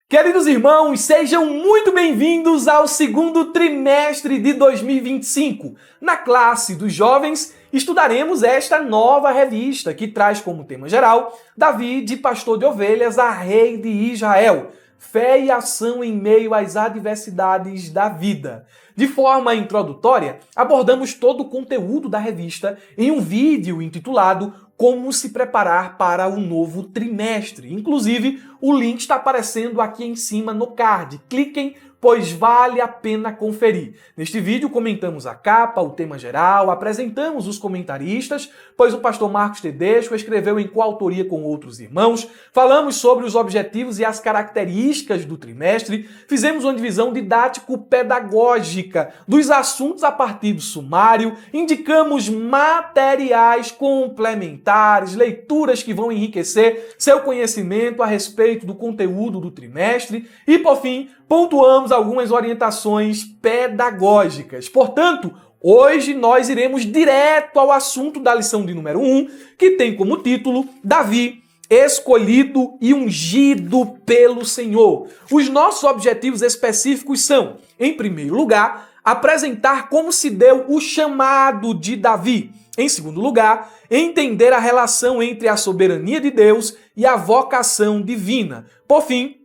Queridos irmãos, sejam muito bem-vindos ao segundo trimestre de 2025. Na classe dos jovens, estudaremos esta nova revista que traz como tema geral Davi, de pastor de ovelhas a rei de Israel. Fé e ação em meio às adversidades da vida. De forma introdutória, abordamos todo o conteúdo da revista em um vídeo intitulado Como se preparar para o novo trimestre. Inclusive, o link está aparecendo aqui em cima no card. Cliquem, pois vale a pena conferir. Neste vídeo comentamos a capa, o tema geral, apresentamos os comentaristas, pois o pastor Marcos Tedesco escreveu em coautoria com outros irmãos, falamos sobre os objetivos e as características do trimestre, fizemos uma divisão didático-pedagógica dos assuntos a partir do sumário, indicamos materiais complementares, leituras que vão enriquecer seu conhecimento a respeito do conteúdo do trimestre e, por fim, pontuamos algumas orientações pedagógicas. Portanto, hoje nós iremos direto ao assunto da lição de número 1, que tem como título Davi, escolhido e ungido pelo Senhor. Os nossos objetivos específicos são, em primeiro lugar, apresentar como se deu o chamado de Davi. Em segundo lugar, entender a relação entre a soberania de Deus e a vocação divina. Por fim,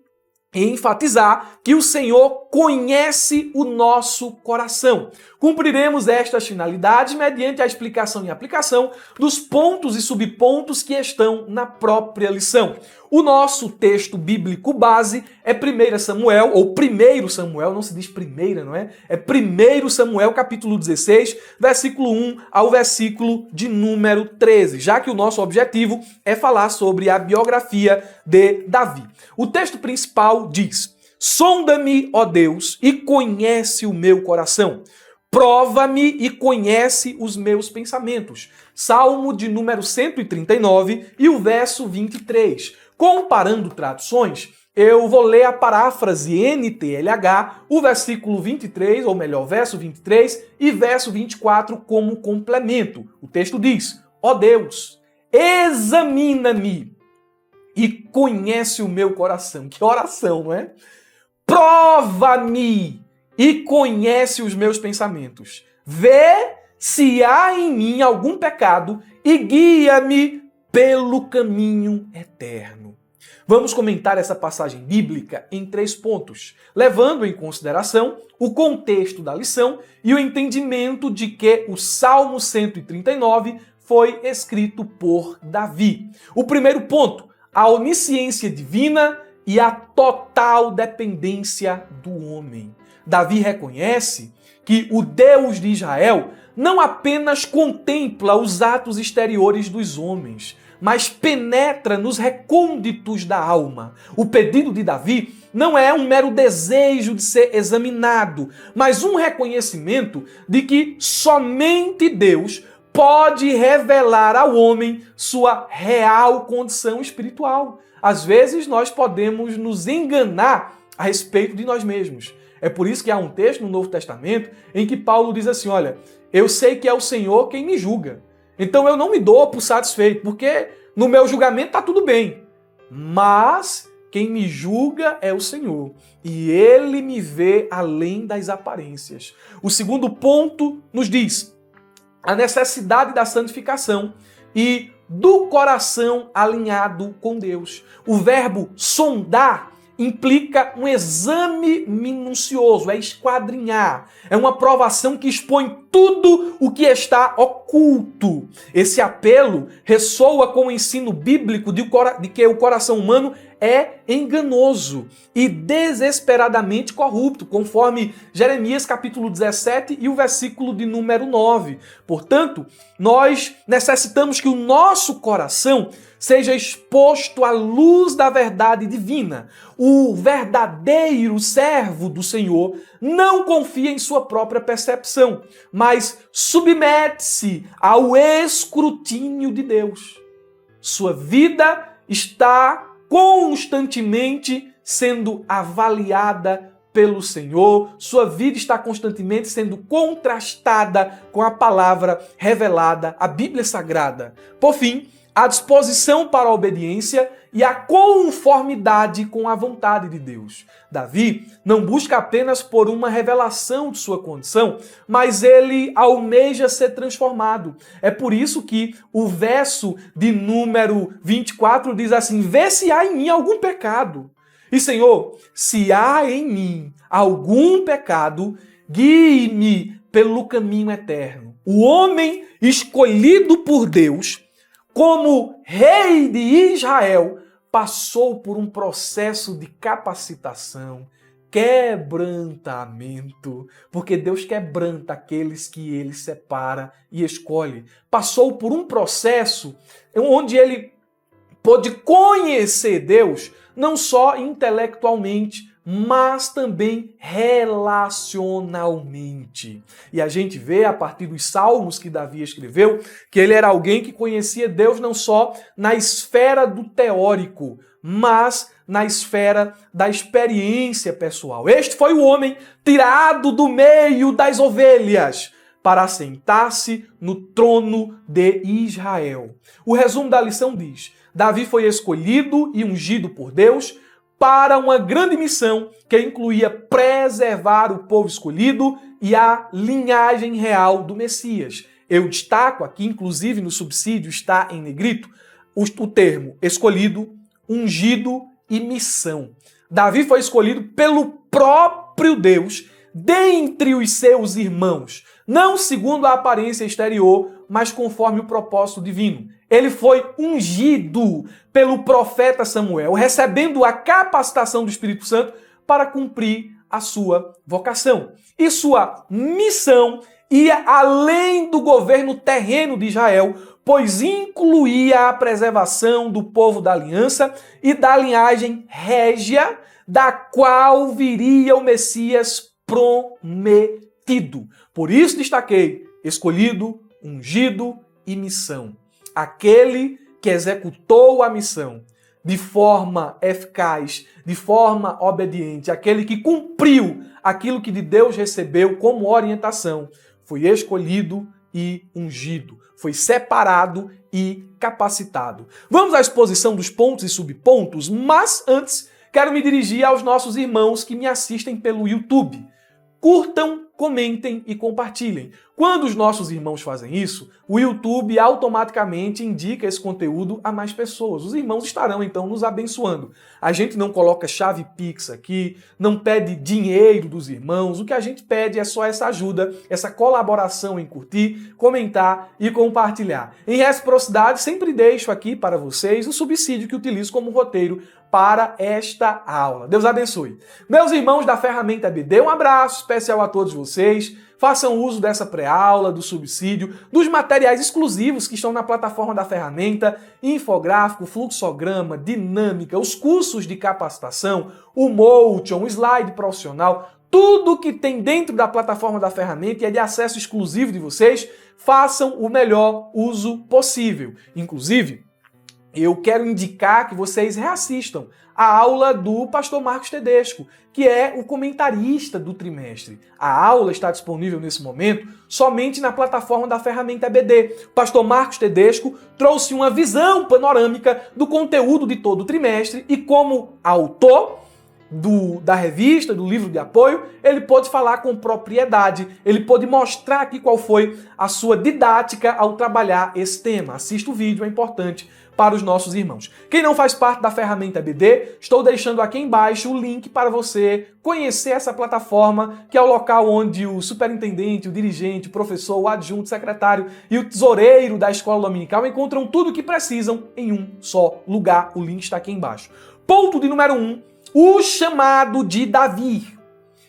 enfatizar que o Senhor conhece o nosso coração. Cumpriremos estas finalidades mediante a explicação e aplicação dos pontos e subpontos que estão na própria lição. O nosso texto bíblico base é 1 Samuel, ou 1 Samuel, não se diz primeira, não é? É 1 Samuel, capítulo 16, versículo 1 ao versículo de número 13, já que o nosso objetivo é falar sobre a biografia de Davi. O texto principal diz: Sonda-me, ó Deus, e conhece o meu coração. Prova-me e conhece os meus pensamentos. Salmo de número 139 e o verso 23. Comparando traduções, eu vou ler a paráfrase NTLH, o versículo 23, ou melhor, verso 23 e verso 24 como complemento. O texto diz: ó Deus, examina-me e conhece o meu coração. Que oração, não é? Prova-me e conhece os meus pensamentos. Vê se há em mim algum pecado e guia-me pelo caminho eterno. Vamos comentar essa passagem bíblica em 3 pontos, levando em consideração o contexto da lição e o entendimento de que o Salmo 139 foi escrito por Davi. O primeiro ponto, a onisciência divina e a total dependência do homem. Davi reconhece que o Deus de Israel não apenas contempla os atos exteriores dos homens, mas penetra nos recônditos da alma. O pedido de Davi não é um mero desejo de ser examinado, mas um reconhecimento de que somente Deus pode revelar ao homem sua real condição espiritual. Às vezes nós podemos nos enganar a respeito de nós mesmos. É por isso que há um texto no Novo Testamento em que Paulo diz assim, olha, eu sei que é o Senhor quem me julga. Então eu não me dou por satisfeito, porque no meu julgamento está tudo bem. Mas quem me julga é o Senhor. E Ele me vê além das aparências. O segundo ponto nos diz a necessidade da santificação e do coração alinhado com Deus. O verbo sondar implica um exame minucioso, é esquadrinhar. É uma provação que expõe tudo o que está oculto. Esse apelo ressoa com o ensino bíblico de que o coração humano é enganoso e desesperadamente corrupto, conforme Jeremias capítulo 17 e o versículo de número 9. Portanto, nós necessitamos que o nosso coração seja exposto à luz da verdade divina. O verdadeiro servo do Senhor não confia em sua própria percepção, mas submete-se ao escrutínio de Deus. Sua vida está constantemente sendo avaliada pelo Senhor, sua vida está constantemente sendo contrastada com a palavra revelada, a Bíblia Sagrada. Por fim, a disposição para a obediência e a conformidade com a vontade de Deus. Davi não busca apenas por uma revelação de sua condição, mas ele almeja ser transformado. É por isso que o verso de número 24 diz assim: vê se há em mim algum pecado. E Senhor, se há em mim algum pecado, guie-me pelo caminho eterno. O homem escolhido por Deus como rei de Israel passou por um processo de capacitação, quebrantamento, porque Deus quebranta aqueles que ele separa e escolhe. Passou por um processo onde ele pôde conhecer Deus não só intelectualmente, mas também relacionalmente. E a gente vê a partir dos salmos que Davi escreveu que ele era alguém que conhecia Deus não só na esfera do teórico, mas na esfera da experiência pessoal. Este foi o homem tirado do meio das ovelhas para assentar-se no trono de Israel. O resumo da lição diz: Davi foi escolhido e ungido por Deus para uma grande missão que incluía preservar o povo escolhido e a linhagem real do Messias. Eu destaco aqui, inclusive no subsídio está em negrito, o termo escolhido, ungido e missão. Davi foi escolhido pelo próprio Deus dentre os seus irmãos, não segundo a aparência exterior, mas conforme o propósito divino. Ele foi ungido pelo profeta Samuel, recebendo a capacitação do Espírito Santo para cumprir a sua vocação. E sua missão ia além do governo terreno de Israel, pois incluía a preservação do povo da aliança e da linhagem régia, da qual viria o Messias prometido. Por isso destaquei: escolhido, ungido e missão. Aquele que executou a missão de forma eficaz, de forma obediente, aquele que cumpriu aquilo que de Deus recebeu como orientação, foi escolhido e ungido, foi separado e capacitado. Vamos à exposição dos pontos e subpontos, mas antes quero me dirigir aos nossos irmãos que me assistem pelo YouTube. Curtam, comentem e compartilhem. Quando os nossos irmãos fazem isso, o YouTube automaticamente indica esse conteúdo a mais pessoas. Os irmãos estarão, então, nos abençoando. A gente não coloca chave Pix aqui, não pede dinheiro dos irmãos. O que a gente pede é só essa ajuda, essa colaboração em curtir, comentar e compartilhar. Em reciprocidade, sempre deixo aqui para vocês o subsídio que utilizo como roteiro para esta aula. Deus abençoe. Meus irmãos da Ferramenta EBD, um abraço especial a todos vocês. Façam uso dessa pré-aula, do subsídio, dos materiais exclusivos que estão na plataforma da Ferramenta, infográfico, fluxograma, dinâmica, os cursos de capacitação, o Motion, o slide profissional, tudo que tem dentro da plataforma da Ferramenta e é de acesso exclusivo de vocês, façam o melhor uso possível. Inclusive, eu quero indicar que vocês reassistam a aula do pastor Marcos Tedesco, que é o comentarista do trimestre. A aula está disponível nesse momento somente na plataforma da Ferramenta EBD. O pastor Marcos Tedesco trouxe uma visão panorâmica do conteúdo de todo o trimestre e, como autor da revista, do livro de apoio, ele pôde falar com propriedade, ele pôde mostrar aqui qual foi a sua didática ao trabalhar esse tema. Assista o vídeo, é importante para os nossos irmãos. Quem não faz parte da Ferramenta EBD, estou deixando aqui embaixo o link para você conhecer essa plataforma, que é o local onde o superintendente, o dirigente, o professor, o adjunto, o secretário e o tesoureiro da escola dominical encontram tudo o que precisam em um só lugar. O link está aqui embaixo. Ponto de número 1, o chamado de Davi.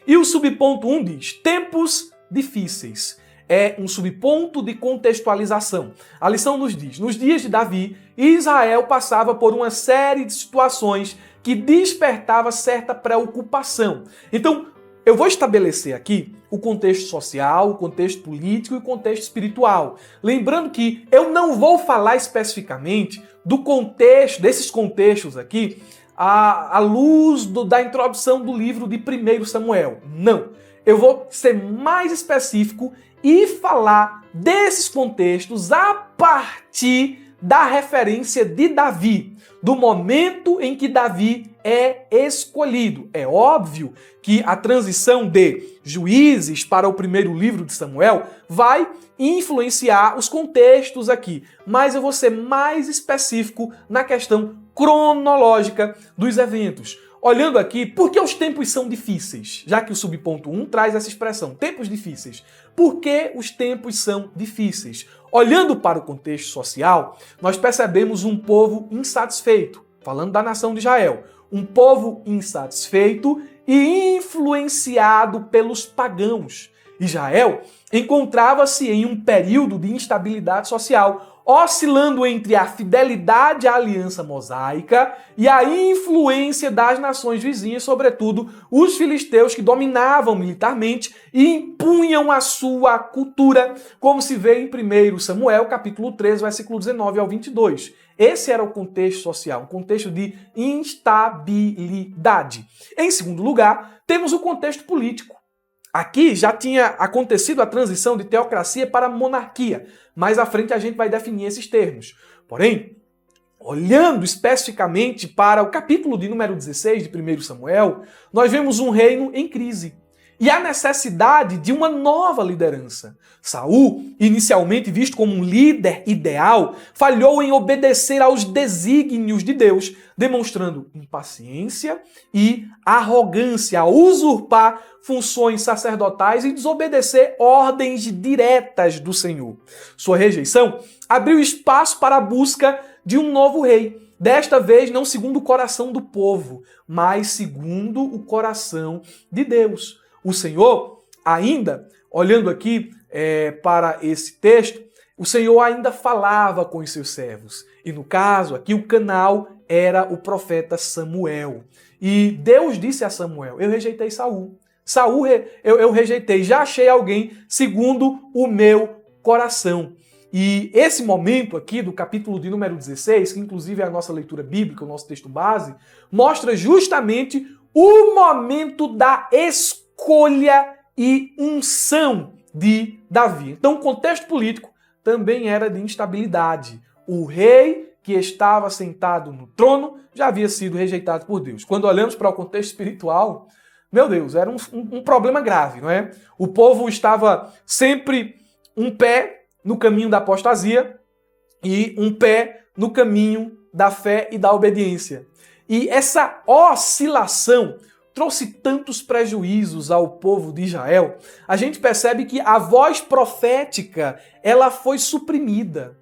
E o subponto 1 diz: tempos difíceis. É um subponto de contextualização. A lição nos diz: nos dias de Davi, Israel passava por uma série de situações que despertava certa preocupação. Então, eu vou estabelecer aqui o contexto social, o contexto político e o contexto espiritual. Lembrando que eu não vou falar especificamente do contexto, desses contextos aqui, à luz da introdução do livro de 1 Samuel. Não. Eu vou ser mais específico e falar desses contextos a partir da referência de Davi, do momento em que Davi é escolhido. É óbvio que a transição de Juízes para o primeiro livro de Samuel vai influenciar os contextos aqui, mas eu vou ser mais específico na questão cronológica dos eventos. Olhando aqui, por que os tempos são difíceis? Já que o subponto 1 traz essa expressão, tempos difíceis. Por que os tempos são difíceis? Olhando para o contexto social, nós percebemos um povo insatisfeito, falando da nação de Israel. Um povo insatisfeito e influenciado pelos pagãos. Israel encontrava-se em um período de instabilidade social, oscilando entre a fidelidade à aliança mosaica e a influência das nações vizinhas, sobretudo os filisteus, que dominavam militarmente e impunham a sua cultura, como se vê em 1 Samuel, capítulo 13, versículo 19 ao 22. Esse era o contexto social, um contexto de instabilidade. Em segundo lugar, temos o contexto político. Aqui já tinha acontecido a transição de teocracia para monarquia. Mais à frente a gente vai definir esses termos. Porém, olhando especificamente para o capítulo de número 16 de 1 Samuel, nós vemos um reino em crise. E a necessidade de uma nova liderança. Saul, inicialmente visto como um líder ideal, falhou em obedecer aos desígnios de Deus, demonstrando impaciência e arrogância ao usurpar funções sacerdotais e desobedecer ordens diretas do Senhor. Sua rejeição abriu espaço para a busca de um novo rei. Desta vez, não segundo o coração do povo, mas segundo o coração de Deus. O Senhor, ainda, olhando aqui para esse texto, o Senhor ainda falava com os seus servos. E no caso aqui, o canal era o profeta Samuel. E Deus disse a Samuel, eu rejeitei Saul. Saul eu rejeitei, já achei alguém segundo o meu coração. E esse momento aqui do capítulo de número 16, que inclusive é a nossa leitura bíblica, o nosso texto base, mostra justamente o momento da escolha e unção de Davi. Então o contexto político também era de instabilidade. O rei que estava sentado no trono já havia sido rejeitado por Deus. Quando olhamos para o contexto espiritual, meu Deus, era um problema grave, não é? O povo estava sempre um pé no caminho da apostasia e um pé no caminho da fé e da obediência. E essa oscilação trouxe tantos prejuízos ao povo de Israel, a gente percebe que a voz profética, ela foi suprimida.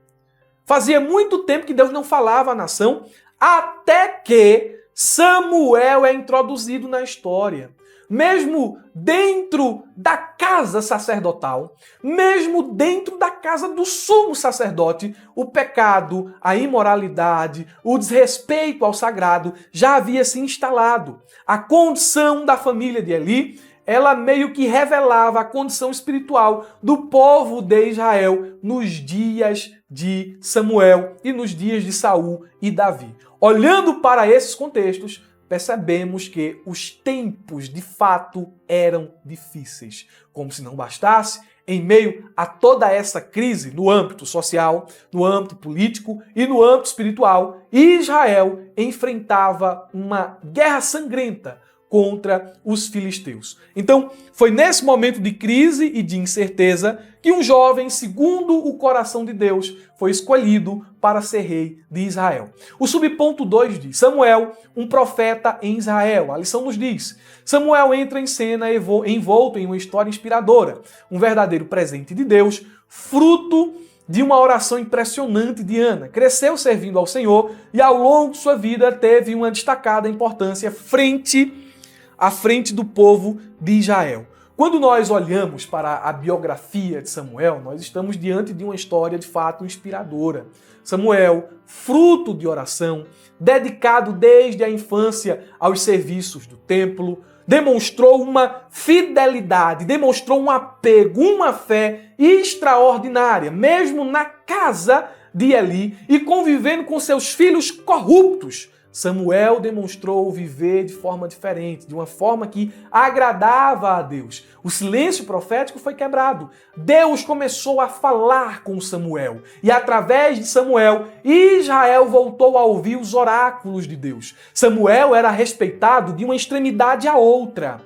Fazia muito tempo que Deus não falava à nação, até que Samuel é introduzido na história. Mesmo dentro da casa sacerdotal, mesmo dentro da casa do sumo sacerdote, o pecado, a imoralidade, o desrespeito ao sagrado já havia se instalado. A condição da família de Eli, ela meio que revelava a condição espiritual do povo de Israel nos dias de Samuel e nos dias de Saul e Davi. Olhando para esses contextos, percebemos que os tempos, de fato, eram difíceis. Como se não bastasse, em meio a toda essa crise no âmbito social, no âmbito político e no âmbito espiritual, Israel enfrentava uma guerra sangrenta contra os filisteus. Então, foi nesse momento de crise e de incerteza que um jovem, segundo o coração de Deus, foi escolhido para ser rei de Israel. O subponto 2 diz, Samuel, um profeta em Israel. A lição nos diz, Samuel entra em cena envolto em uma história inspiradora, um verdadeiro presente de Deus, fruto de uma oração impressionante de Ana. Cresceu servindo ao Senhor e ao longo de sua vida teve uma destacada importância à frente do povo de Israel. Quando nós olhamos para a biografia de Samuel, nós estamos diante de uma história de fato inspiradora. Samuel, fruto de oração, dedicado desde a infância aos serviços do templo, demonstrou uma fidelidade, demonstrou um apego, uma fé extraordinária, mesmo na casa de Eli e convivendo com seus filhos corruptos Samuel demonstrou viver de forma diferente, de uma forma que agradava a Deus. O silêncio profético foi quebrado. Deus começou a falar com Samuel. E através de Samuel, Israel voltou a ouvir os oráculos de Deus. Samuel era respeitado de uma extremidade à outra.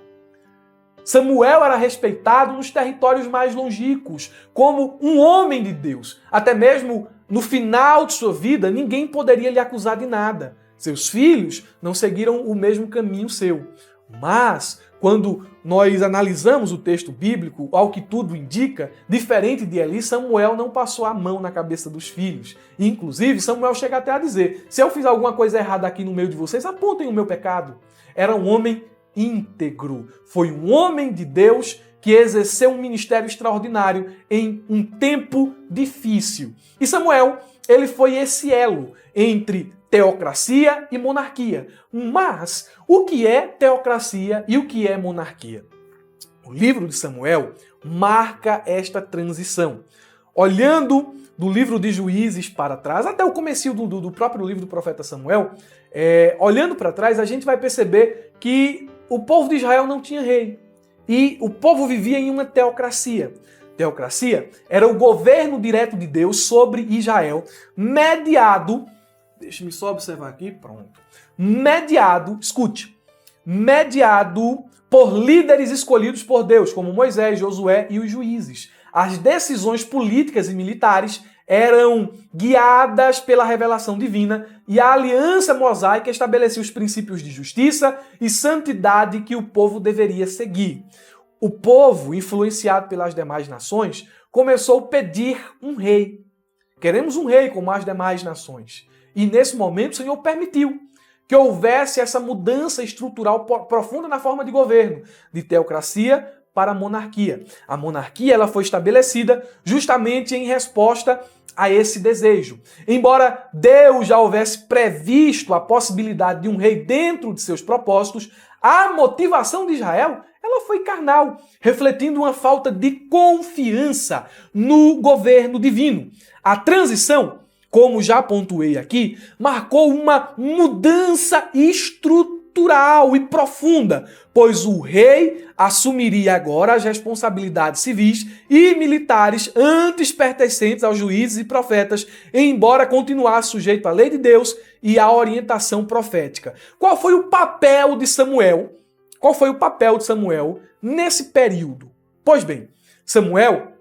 Samuel era respeitado nos territórios mais longínquos, como um homem de Deus. Até mesmo no final de sua vida, ninguém poderia lhe acusar de nada. Seus filhos não seguiram o mesmo caminho seu. Mas, quando nós analisamos o texto bíblico, ao que tudo indica, diferente de Eli, Samuel não passou a mão na cabeça dos filhos. E, inclusive, Samuel chega até a dizer: se eu fiz alguma coisa errada aqui no meio de vocês, apontem o meu pecado. Era um homem íntegro. Foi um homem de Deus que exerceu um ministério extraordinário em um tempo difícil. E Samuel, ele foi esse elo entre teocracia e monarquia. Mas o que é teocracia e o que é monarquia? O livro de Samuel marca esta transição. Olhando do livro de Juízes para trás, até o comecinho do próprio livro do profeta Samuel, olhando para trás, a gente vai perceber que o povo de Israel não tinha rei. E o povo vivia em uma teocracia. Teocracia era o governo direto de Deus sobre Israel, mediado, deixa-me só observar aqui, pronto, mediado por líderes escolhidos por Deus, como Moisés, Josué e os juízes. As decisões políticas e militares eram guiadas pela revelação divina e a aliança mosaica estabelecia os princípios de justiça e santidade que o povo deveria seguir. O povo, influenciado pelas demais nações, começou a pedir um rei. Queremos um rei como as demais nações. E nesse momento o Senhor permitiu que houvesse essa mudança estrutural profunda na forma de governo, de teocracia para a monarquia. A monarquia ela foi estabelecida justamente em resposta a esse desejo. Embora Deus já houvesse previsto a possibilidade de um rei dentro de seus propósitos, a motivação de Israel ela foi carnal, refletindo uma falta de confiança no governo divino. A transição, como já pontuei aqui, marcou uma mudança estrutural e profunda, pois o rei assumiria agora as responsabilidades civis e militares antes pertencentes aos juízes e profetas, embora continuasse sujeito à lei de Deus e à orientação profética. Qual foi o papel de Samuel? Qual foi o papel de Samuel nesse período? Pois bem, Samuel,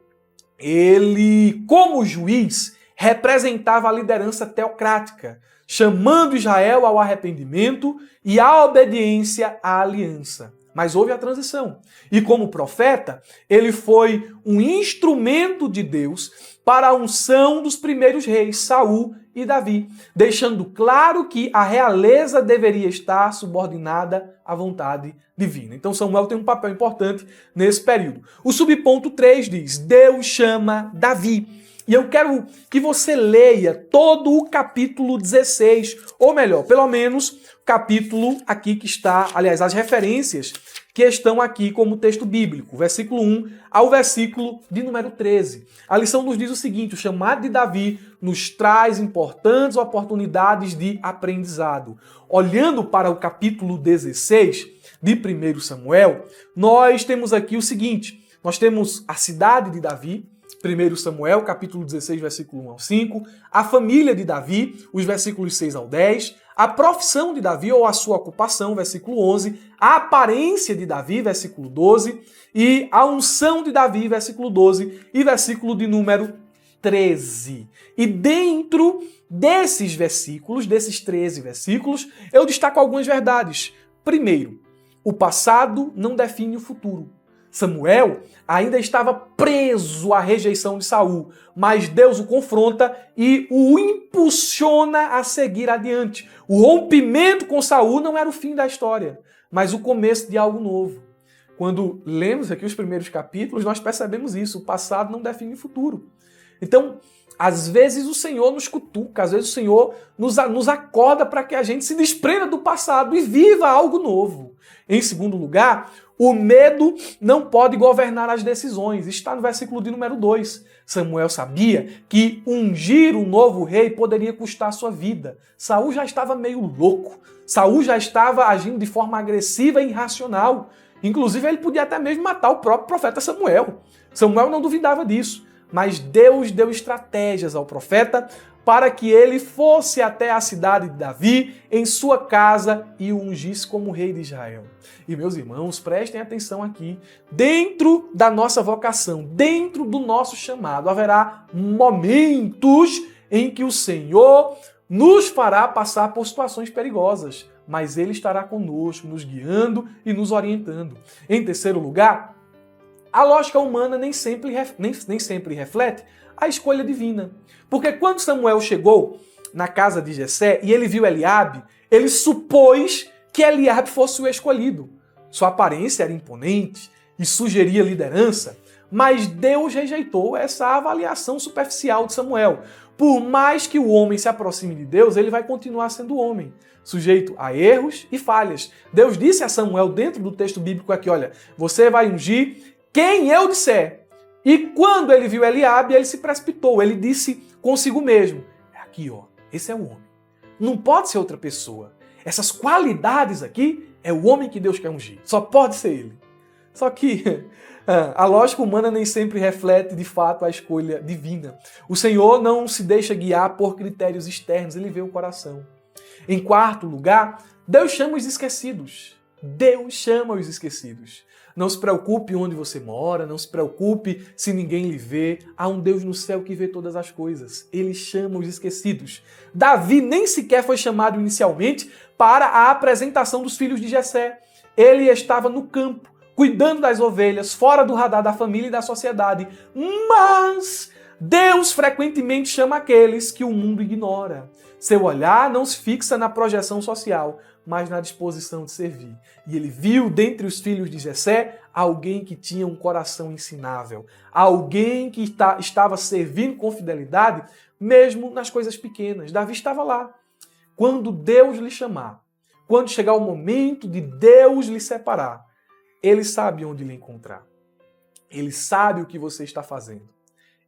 ele, como juiz, representava a liderança teocrática, chamando Israel ao arrependimento e à obediência à aliança. Mas houve a transição. E como profeta, ele foi um instrumento de Deus para a unção dos primeiros reis, Saul e Davi, deixando claro que a realeza deveria estar subordinada à vontade divina. Então Samuel tem um papel importante nesse período. O subponto 3 diz: Deus chama Davi. E eu quero que você leia todo o capítulo 16, ou melhor, pelo menos o capítulo aqui que está, aliás, as referências que estão aqui como texto bíblico, versículo 1 ao versículo de número 13. A lição nos diz o seguinte: o chamado de Davi nos traz importantes oportunidades de aprendizado. Olhando para o capítulo 16 de 1 Samuel, nós temos aqui o seguinte: nós temos a cidade de Davi, 1 Samuel, capítulo 16, versículo 1 ao 5, a família de Davi, os versículos 6 ao 10, a profissão de Davi ou a sua ocupação, versículo 11, a aparência de Davi, versículo 12, e a unção de Davi, versículo 12, e versículo de número 13. E dentro desses versículos, desses 13 versículos, eu destaco algumas verdades. Primeiro, o passado não define o futuro. Samuel ainda estava preso à rejeição de Saul, mas Deus o confronta e o impulsiona a seguir adiante. O rompimento com Saul não era o fim da história, mas o começo de algo novo. Quando lemos aqui os primeiros capítulos, nós percebemos isso. O passado não define o futuro. Então, às vezes o Senhor nos cutuca, às vezes o Senhor nos acorda para que a gente se desprenda do passado e viva algo novo. Em segundo lugar, o medo não pode governar as decisões. Está no versículo de número 2. Samuel sabia que ungir um novo rei poderia custar sua vida. Saul já estava meio louco. Saul já estava agindo de forma agressiva e irracional. Inclusive, ele podia até mesmo matar o próprio profeta Samuel. Samuel não duvidava disso. Mas Deus deu estratégias ao profeta para que ele fosse até a cidade de Davi, em sua casa, e o ungisse como rei de Israel. E meus irmãos, prestem atenção aqui. Dentro da nossa vocação, dentro do nosso chamado, haverá momentos em que o Senhor nos fará passar por situações perigosas, mas Ele estará conosco, nos guiando e nos orientando. Em terceiro lugar, a lógica humana nem sempre reflete a escolha divina. Porque quando Samuel chegou na casa de Jessé e ele viu Eliabe, ele supôs que Eliabe fosse o escolhido. Sua aparência era imponente e sugeria liderança, mas Deus rejeitou essa avaliação superficial de Samuel. Por mais que o homem se aproxime de Deus, ele vai continuar sendo homem, sujeito a erros e falhas. Deus disse a Samuel, dentro do texto bíblico aqui, olha, você vai ungir quem eu disser. E quando ele viu Eliabe, ele se precipitou. Ele disse consigo mesmo, aqui ó, esse é o homem. Não pode ser outra pessoa. Essas qualidades aqui é o homem que Deus quer ungir. Só pode ser ele. Só que a lógica humana nem sempre reflete de fato a escolha divina. O Senhor não se deixa guiar por critérios externos, ele vê o coração. Em quarto lugar, Deus chama os esquecidos. Deus chama os esquecidos. Não se preocupe onde você mora, não se preocupe se ninguém lhe vê. Há um Deus no céu que vê todas as coisas. Ele chama os esquecidos. Davi nem sequer foi chamado inicialmente para a apresentação dos filhos de Jessé. Ele estava no campo, cuidando das ovelhas, fora do radar da família e da sociedade. Mas Deus frequentemente chama aqueles que o mundo ignora. Seu olhar não se fixa na projeção social, mas na disposição de servir. E ele viu dentre os filhos de Jessé alguém que tinha um coração ensinável, alguém que estava servindo com fidelidade, mesmo nas coisas pequenas. Davi estava lá. Quando Deus lhe chamar, quando chegar o momento de Deus lhe separar, ele sabe onde lhe encontrar. Ele sabe o que você está fazendo.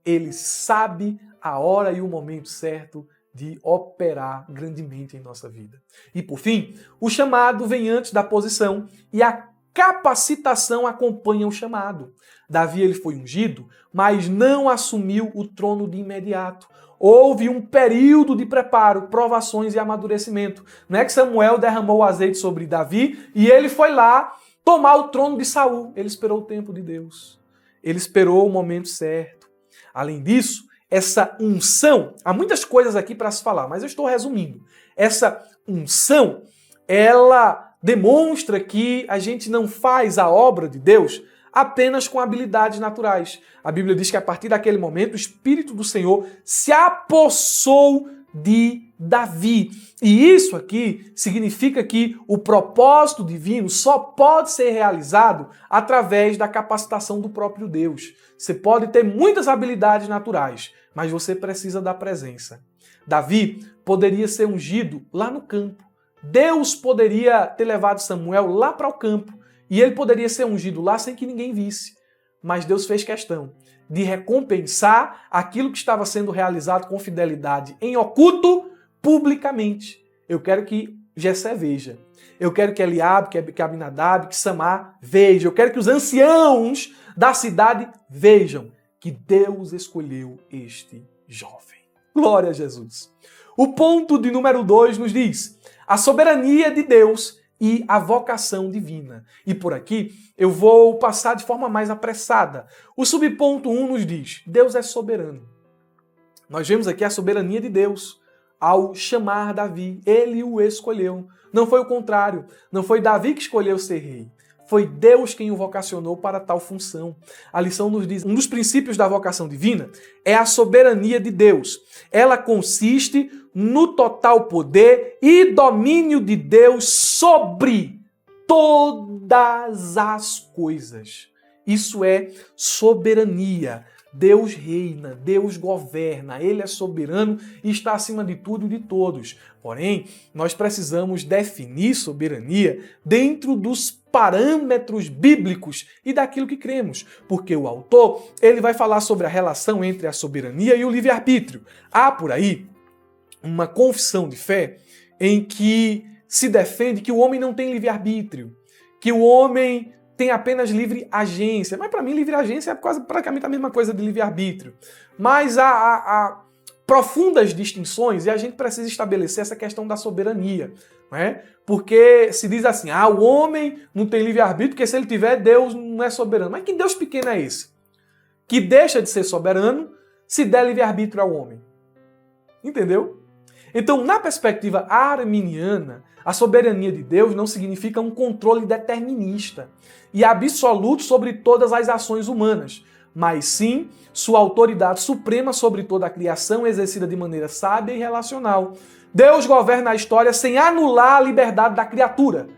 Ele sabe a hora e o momento certo de operar grandemente em nossa vida. E por fim, o chamado vem antes da posição e a capacitação acompanha o chamado. Davi ele foi ungido, mas não assumiu o trono de imediato. Houve um período de preparo, provações e amadurecimento. Não é que Samuel derramou o azeite sobre Davi e ele foi lá tomar o trono de Saul. Ele esperou o tempo de Deus. Ele esperou o momento certo. Além disso, essa unção, há muitas coisas aqui para se falar, mas eu estou resumindo. Essa unção, ela demonstra que a gente não faz a obra de Deus apenas com habilidades naturais. A Bíblia diz que a partir daquele momento o Espírito do Senhor se apossou de Davi. E isso aqui significa que o propósito divino só pode ser realizado através da capacitação do próprio Deus. Você pode ter muitas habilidades naturais, mas você precisa da presença. Davi poderia ser ungido lá no campo. Deus poderia ter levado Samuel lá para o campo e ele poderia ser ungido lá sem que ninguém visse. Mas Deus fez questão de recompensar aquilo que estava sendo realizado com fidelidade em oculto, publicamente. Eu quero que Jessé veja. Eu quero que Eliabe, que Abinadab, que Samar vejam. Eu quero que os anciãos da cidade vejam que Deus escolheu este jovem. Glória a Jesus. O ponto de número 2 nos diz a soberania de Deus e a vocação divina. E por aqui eu vou passar de forma mais apressada. O subponto 1 nos diz, Deus é soberano. Nós vemos aqui a soberania de Deus ao chamar Davi. Ele o escolheu. Não foi o contrário. Não foi Davi que escolheu ser rei. Foi Deus quem o vocacionou para tal função. A lição nos diz, um dos princípios da vocação divina é a soberania de Deus. Ela consiste no total poder e domínio de Deus sobre todas as coisas. Isso é soberania. Deus reina, Deus governa, Ele é soberano e está acima de tudo e de todos. Porém, nós precisamos definir soberania dentro dos parâmetros bíblicos e daquilo que cremos, porque o autor ele vai falar sobre a relação entre a soberania e o livre-arbítrio. Há por aí uma confissão de fé em que se defende que o homem não tem livre-arbítrio, que o homem tem apenas livre agência. Mas para mim, livre agência é quase praticamente a mesma coisa de livre-arbítrio. Mas há profundas distinções e a gente precisa estabelecer essa questão da soberania. Não é? Porque se diz assim, o homem não tem livre-arbítrio, porque se ele tiver, Deus não é soberano. Mas que Deus pequeno é esse? Que deixa de ser soberano se der livre-arbítrio ao homem. Entendeu? Então, na perspectiva arminiana, a soberania de Deus não significa um controle determinista e absoluto sobre todas as ações humanas, mas sim sua autoridade suprema sobre toda a criação exercida de maneira sábia e relacional. Deus governa a história sem anular a liberdade da criatura,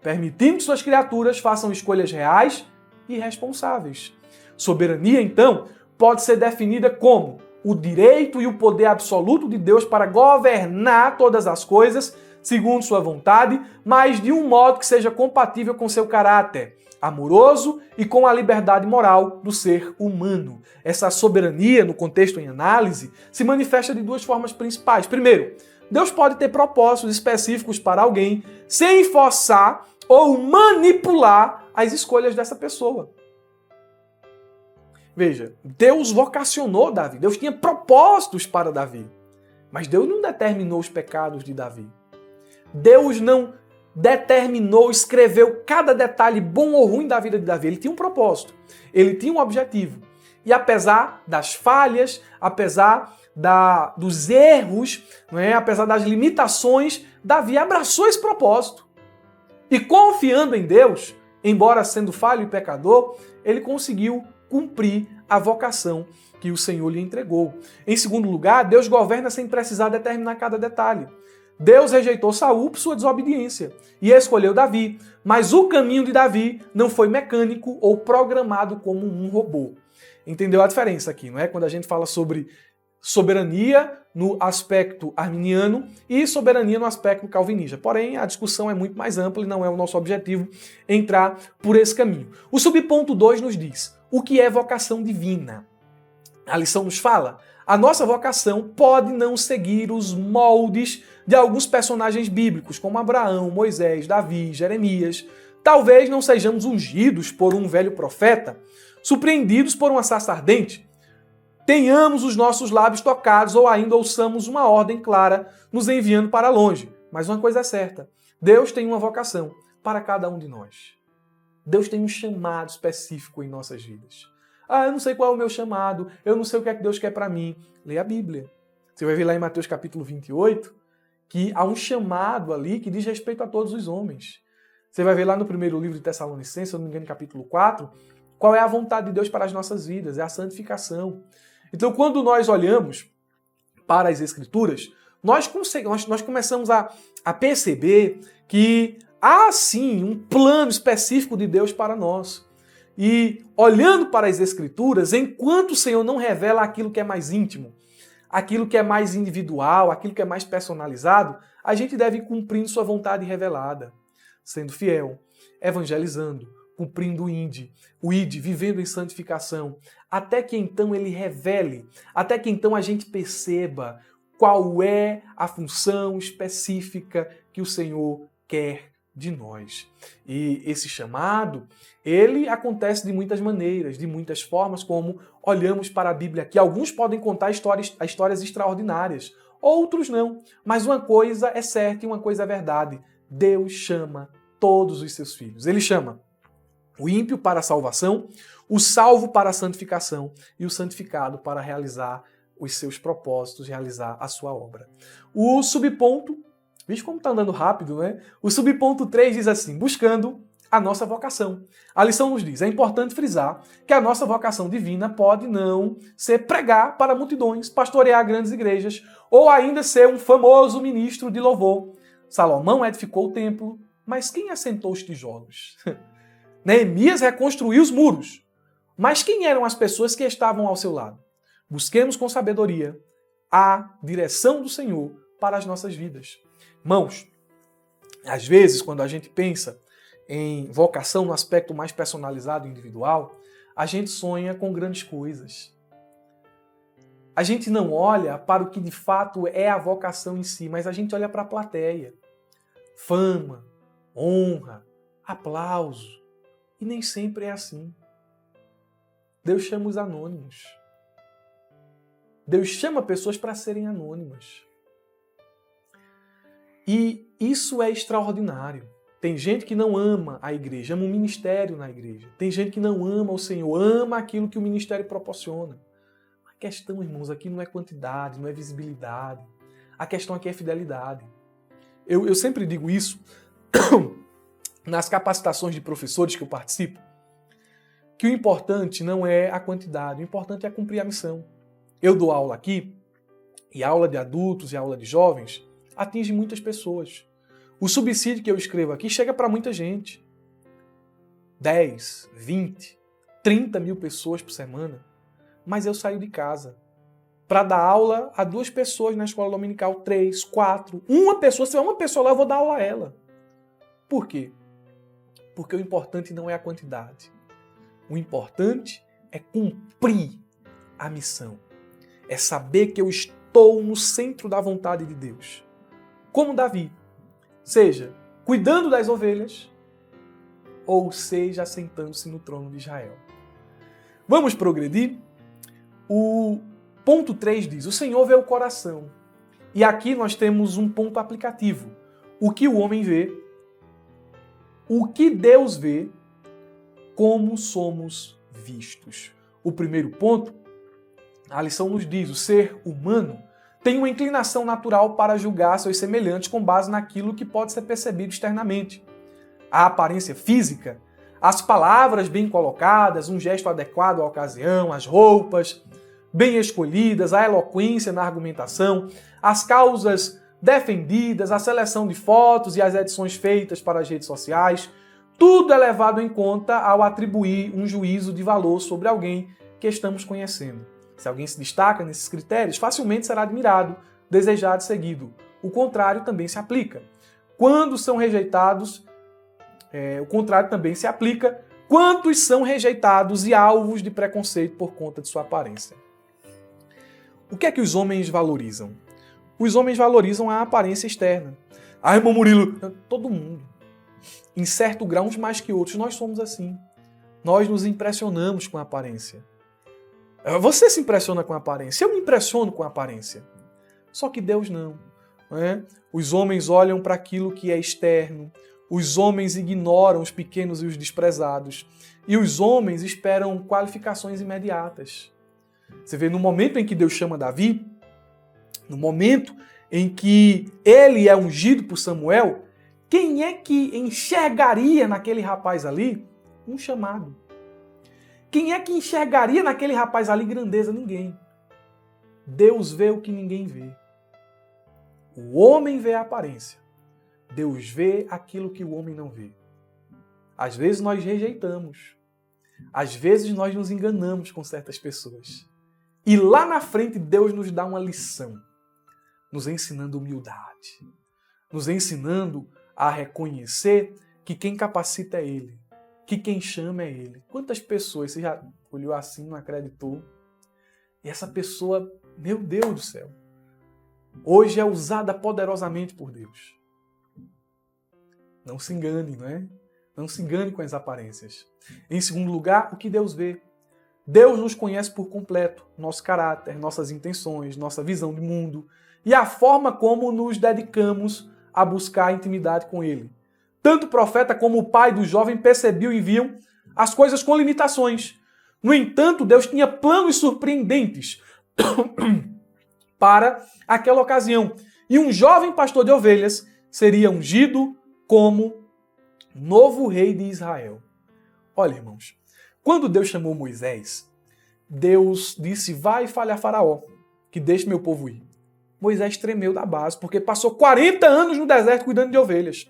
permitindo que suas criaturas façam escolhas reais e responsáveis. Soberania, então, pode ser definida como o direito e o poder absoluto de Deus para governar todas as coisas segundo sua vontade, mas de um modo que seja compatível com seu caráter amoroso e com a liberdade moral do ser humano. Essa soberania, no contexto em análise, se manifesta de duas formas principais. Primeiro, Deus pode ter propósitos específicos para alguém sem forçar ou manipular as escolhas dessa pessoa. Veja, Deus vocacionou Davi, Deus tinha propósitos para Davi, mas Deus não determinou os pecados de Davi. Deus não determinou, escreveu cada detalhe bom ou ruim da vida de Davi. Ele tinha um propósito, ele tinha um objetivo. E apesar das falhas, apesar dos erros, não é? Apesar das limitações, Davi abraçou esse propósito. E confiando em Deus, embora sendo falho e pecador, ele conseguiu cumprir a vocação que o Senhor lhe entregou. Em segundo lugar, Deus governa sem precisar determinar cada detalhe. Deus rejeitou Saul por sua desobediência e escolheu Davi, mas o caminho de Davi não foi mecânico ou programado como um robô. Entendeu a diferença aqui, não é? Quando a gente fala sobre soberania no aspecto arminiano e soberania no aspecto calvinista. Porém, a discussão é muito mais ampla e não é o nosso objetivo entrar por esse caminho. O subponto 2 nos diz o que é vocação divina. A lição nos fala: a nossa vocação pode não seguir os moldes de alguns personagens bíblicos, como Abraão, Moisés, Davi, Jeremias. Talvez não sejamos ungidos por um velho profeta, surpreendidos por uma sarça ardente, tenhamos os nossos lábios tocados ou ainda ouçamos uma ordem clara nos enviando para longe. Mas uma coisa é certa, Deus tem uma vocação para cada um de nós. Deus tem um chamado específico em nossas vidas. Eu não sei qual é o meu chamado, eu não sei o que é que Deus quer para mim. Leia a Bíblia. Você vai ver lá em Mateus capítulo 28 que há um chamado ali que diz respeito a todos os homens. Você vai ver lá no primeiro livro de Tessalonicenses, se eu não me engano, capítulo 4, qual é a vontade de Deus para as nossas vidas, é a santificação. Então, quando nós olhamos para as Escrituras, nós começamos a perceber que há sim um plano específico de Deus para nós. E olhando para as Escrituras, enquanto o Senhor não revela aquilo que é mais íntimo, aquilo que é mais individual, aquilo que é mais personalizado, a gente deve ir cumprindo sua vontade revelada, sendo fiel, evangelizando, cumprindo o ID, vivendo em santificação, até que então ele revele, até que então a gente perceba qual é a função específica que o Senhor quer de nós. E esse chamado, ele acontece de muitas maneiras, de muitas formas, como olhamos para a Bíblia aqui. Alguns podem contar histórias extraordinárias, outros não. Mas uma coisa é certa e uma coisa é verdade. Deus chama todos os seus filhos. Ele chama o ímpio para a salvação, o salvo para a santificação e o santificado para realizar os seus propósitos, realizar a sua obra. O subponto, vixe como está andando rápido, né? O subponto 3 diz assim, buscando a nossa vocação. A lição nos diz, é importante frisar que a nossa vocação divina pode não ser pregar para multidões, pastorear grandes igrejas, ou ainda ser um famoso ministro de louvor. Salomão edificou o templo, mas quem assentou os tijolos? Neemias reconstruiu os muros. Mas quem eram as pessoas que estavam ao seu lado? Busquemos com sabedoria a direção do Senhor para as nossas vidas. Irmãos, às vezes, quando a gente pensa em vocação no aspecto mais personalizado e individual, a gente sonha com grandes coisas. A gente não olha para o que de fato é a vocação em si, mas a gente olha para a plateia. Fama, honra, aplauso. E nem sempre é assim. Deus chama os anônimos. Deus chama pessoas para serem anônimas. E isso é extraordinário. Tem gente que não ama a igreja, ama o ministério na igreja. Tem gente que não ama o Senhor, ama aquilo que o ministério proporciona. A questão, irmãos, aqui não é quantidade, não é visibilidade. A questão aqui é fidelidade. Eu sempre digo isso nas capacitações de professores que eu participo, que o importante não é a quantidade, o importante é cumprir a missão. Eu dou aula aqui, e a aula de adultos e a aula de jovens atinge muitas pessoas. O subsídio que eu escrevo aqui chega para muita gente. 10, 20, 30 mil pessoas por semana. Mas eu saio de casa para dar aula a 2 pessoas na escola dominical, 3, 4. Uma pessoa, se tiver uma pessoa lá, eu vou dar aula a ela. Por quê? Porque o importante não é a quantidade. O importante é cumprir a missão. É saber que eu estou no centro da vontade de Deus. Como Davi. Seja cuidando das ovelhas, ou seja assentando-se no trono de Israel. Vamos progredir? O ponto 3 diz, o Senhor vê o coração. E aqui nós temos um ponto aplicativo. O que o homem vê, o que Deus vê, como somos vistos. O primeiro ponto, a lição nos diz, o ser humano tem uma inclinação natural para julgar seus semelhantes com base naquilo que pode ser percebido externamente. A aparência física, as palavras bem colocadas, um gesto adequado à ocasião, as roupas bem escolhidas, a eloquência na argumentação, as causas defendidas, a seleção de fotos e as edições feitas para as redes sociais, tudo é levado em conta ao atribuir um juízo de valor sobre alguém que estamos conhecendo. Se alguém se destaca nesses critérios, facilmente será admirado, desejado e seguido. O contrário também se aplica. Quando são rejeitados, o contrário também se aplica. Quantos são rejeitados e alvos de preconceito por conta de sua aparência? O que é que os homens valorizam? Os homens valorizam a aparência externa. Ah, irmão Murilo, todo mundo. Em certo grau, uns mais que outros, nós somos assim. Nós nos impressionamos com a aparência. Você se impressiona com a aparência, eu me impressiono com a aparência. Só que Deus não. Os homens olham para aquilo que é externo, os homens ignoram os pequenos e os desprezados, e os homens esperam qualificações imediatas. Você vê, no momento em que Deus chama Davi, no momento em que ele é ungido por Samuel, quem é que enxergaria naquele rapaz ali um chamado? Quem é que enxergaria naquele rapaz ali grandeza? Ninguém. Deus vê o que ninguém vê. O homem vê a aparência. Deus vê aquilo que o homem não vê. Às vezes nós rejeitamos. Às vezes nós nos enganamos com certas pessoas. E lá na frente Deus nos dá uma lição, nos ensinando humildade, nos ensinando a reconhecer que quem capacita é Ele, que quem chama é Ele. Quantas pessoas você já olhou assim, não acreditou? E essa pessoa, meu Deus do céu, hoje é usada poderosamente por Deus. Não se engane, não é? Não se engane com as aparências. Em segundo lugar, o que Deus vê. Deus nos conhece por completo, nosso caráter, nossas intenções, nossa visão de mundo e a forma como nos dedicamos a buscar intimidade com Ele. Tanto o profeta como o pai do jovem percebiam e viam as coisas com limitações. No entanto, Deus tinha planos surpreendentes para aquela ocasião. E um jovem pastor de ovelhas seria ungido como novo rei de Israel. Olha, irmãos, quando Deus chamou Moisés, Deus disse, vai e fale a Faraó, que deixe meu povo ir. Moisés tremeu da base, porque passou 40 anos no deserto cuidando de ovelhas.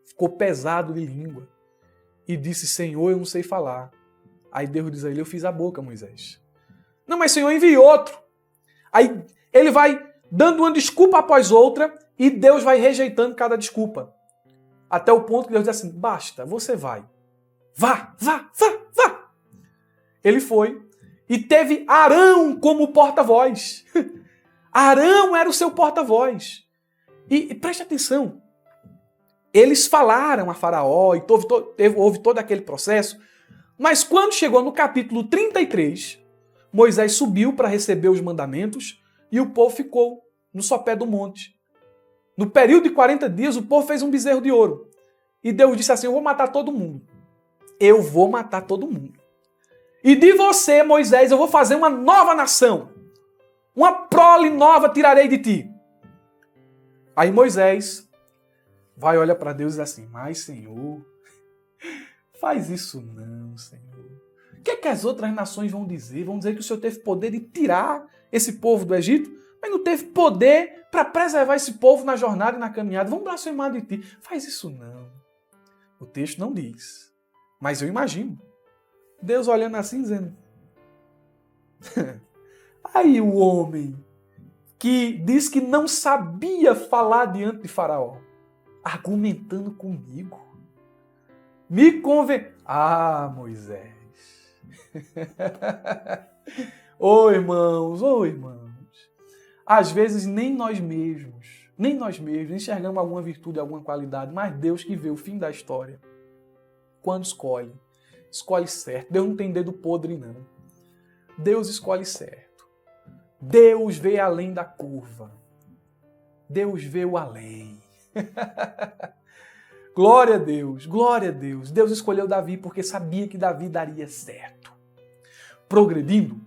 Ficou pesado de língua e disse, Senhor, eu não sei falar. Aí Deus diz a ele, eu fiz a boca, Moisés. Não, mas Senhor, envie outro. Aí ele vai dando uma desculpa após outra e Deus vai rejeitando cada desculpa. Até o ponto que Deus diz assim, basta, você vai. Vá. Ele foi e teve Arão como porta-voz. Arão era o seu porta-voz. E preste atenção, eles falaram a Faraó e houve todo aquele processo, mas quando chegou no capítulo 33, Moisés subiu para receber os mandamentos e o povo ficou no sopé do monte. No período de 40 dias, o povo fez um bezerro de ouro. E Deus disse assim, eu vou matar todo mundo. Eu vou matar todo mundo. E de você, Moisés, eu vou fazer uma nova nação. Uma prole nova tirarei de ti. Aí Moisés vai olhar para Deus e diz assim, mas Senhor, faz isso não, Senhor. O que é que as outras nações vão dizer? Vão dizer que o Senhor teve poder de tirar esse povo do Egito, mas não teve poder para preservar esse povo na jornada e na caminhada. Vão blasfemar de ti. Faz isso não. O texto não diz. Mas eu imagino. Deus olhando assim, dizendo... Aí o homem que diz que não sabia falar diante de Faraó, argumentando comigo, me convence... Ah, Moisés. Ô irmãos, às vezes nem nós mesmos enxergamos alguma virtude, alguma qualidade, mas Deus que vê o fim da história, quando escolhe certo. Deus não tem dedo podre, não. Deus escolhe certo. Deus vê além da curva. Deus vê o além. Glória a Deus, glória a Deus. Deus escolheu Davi porque sabia que Davi daria certo. Progredindo,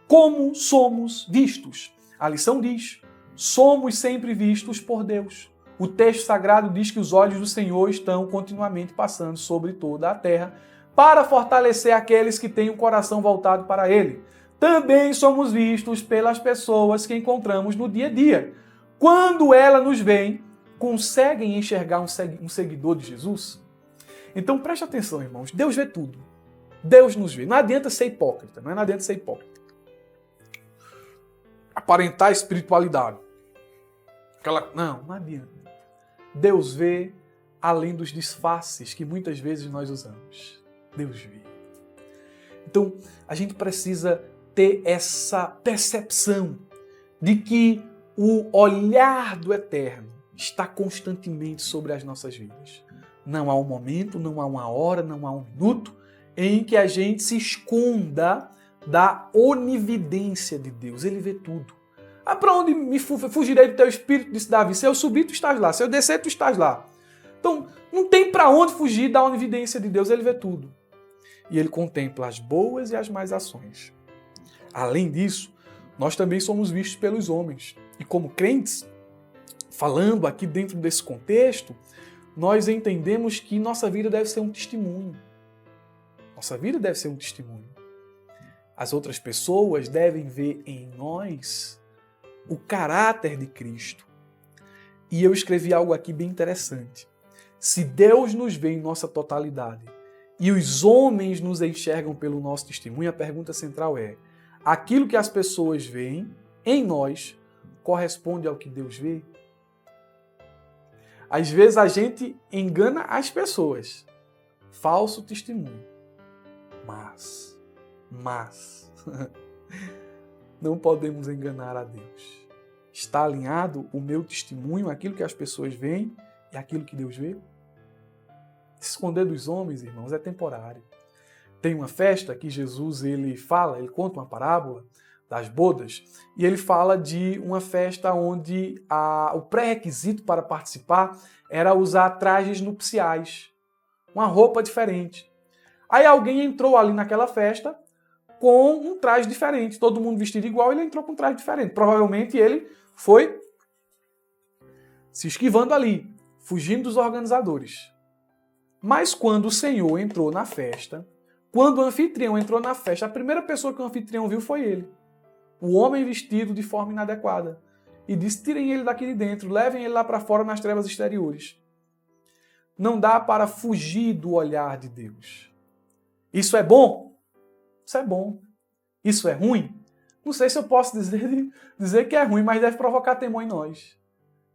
como somos vistos? A lição diz, somos sempre vistos por Deus. O texto sagrado diz que os olhos do Senhor estão continuamente passando sobre toda a terra para fortalecer aqueles que têm o coração voltado para Ele. Também somos vistos pelas pessoas que encontramos no dia a dia. Quando elas nos veem, conseguem enxergar um seguidor de Jesus? Então preste atenção, irmãos. Deus vê tudo. Deus nos vê. Não adianta ser hipócrita. Não adianta ser hipócrita. Aparentar espiritualidade. Não adianta. Deus vê além dos disfarces que muitas vezes nós usamos. Deus vê. Então, a gente precisa ter essa percepção de que o olhar do Eterno está constantemente sobre as nossas vidas. Não há um momento, não há uma hora, não há um minuto em que a gente se esconda da onividência de Deus. Ele vê tudo. Ah, para onde me fugirei do teu espírito, disse Davi? Se eu subir, tu estás lá. Se eu descer, tu estás lá. Então, não tem para onde fugir da onividência de Deus. Ele vê tudo. E ele contempla as boas e as más ações. Além disso, nós também somos vistos pelos homens. E como crentes, falando aqui dentro desse contexto, nós entendemos que nossa vida deve ser um testemunho. Nossa vida deve ser um testemunho. As outras pessoas devem ver em nós o caráter de Cristo. E eu escrevi algo aqui bem interessante. Se Deus nos vê em nossa totalidade e os homens nos enxergam pelo nosso testemunho, a pergunta central é: aquilo que as pessoas veem em nós corresponde ao que Deus vê? Às vezes a gente engana as pessoas. Falso testemunho. Mas não podemos enganar a Deus. Está alinhado o meu testemunho, aquilo que as pessoas veem e aquilo que Deus vê? Se esconder dos homens, irmãos, é temporário. Tem uma festa que Jesus ele conta uma parábola das bodas, e ele fala de uma festa onde o pré-requisito para participar era usar trajes nupciais, uma roupa diferente. Aí alguém entrou ali naquela festa com um traje diferente, todo mundo vestido igual, ele entrou com um traje diferente. Provavelmente ele foi se esquivando ali, fugindo dos organizadores. Mas quando o Senhor entrou na festa, quando o anfitrião entrou na festa, a primeira pessoa que o anfitrião viu foi ele. O homem vestido de forma inadequada. E disse, tirem ele daqui de dentro, levem ele lá para fora nas trevas exteriores. Não dá para fugir do olhar de Deus. Isso é bom? Isso é bom. Isso é ruim? Não sei se eu posso dizer que é ruim, mas deve provocar temor em nós.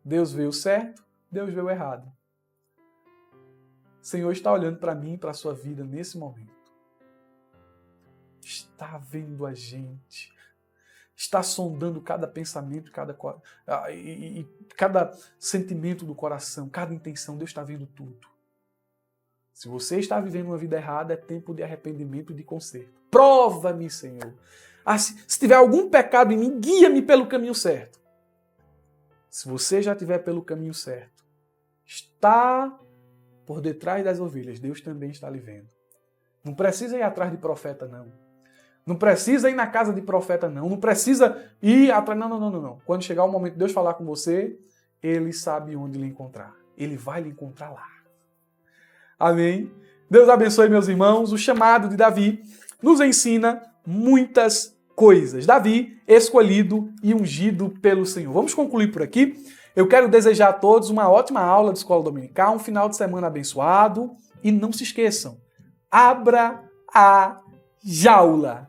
Deus vê o certo, Deus vê o errado. O Senhor está olhando para mim e para a sua vida nesse momento. Está vendo a gente. Está sondando cada pensamento, cada sentimento do coração, cada intenção. Deus está vendo tudo. Se você está vivendo uma vida errada, é tempo de arrependimento e de conserto. Prova-me, Senhor. Se tiver algum pecado em mim, guia-me pelo caminho certo. Se você já estiver pelo caminho certo, está por detrás das ovelhas, Deus também está lhe vendo. Não precisa ir atrás de profeta, não. Não precisa ir na casa de profeta, não. Não precisa ir atrás. Não. Quando chegar o momento de Deus falar com você, Ele sabe onde lhe encontrar. Ele vai lhe encontrar lá. Amém? Deus abençoe, meus irmãos. O chamado de Davi nos ensina muitas coisas. Davi, escolhido e ungido pelo Senhor. Vamos concluir por aqui. Eu quero desejar a todos uma ótima aula de escola dominical, um final de semana abençoado. E não se esqueçam, abra a jaula.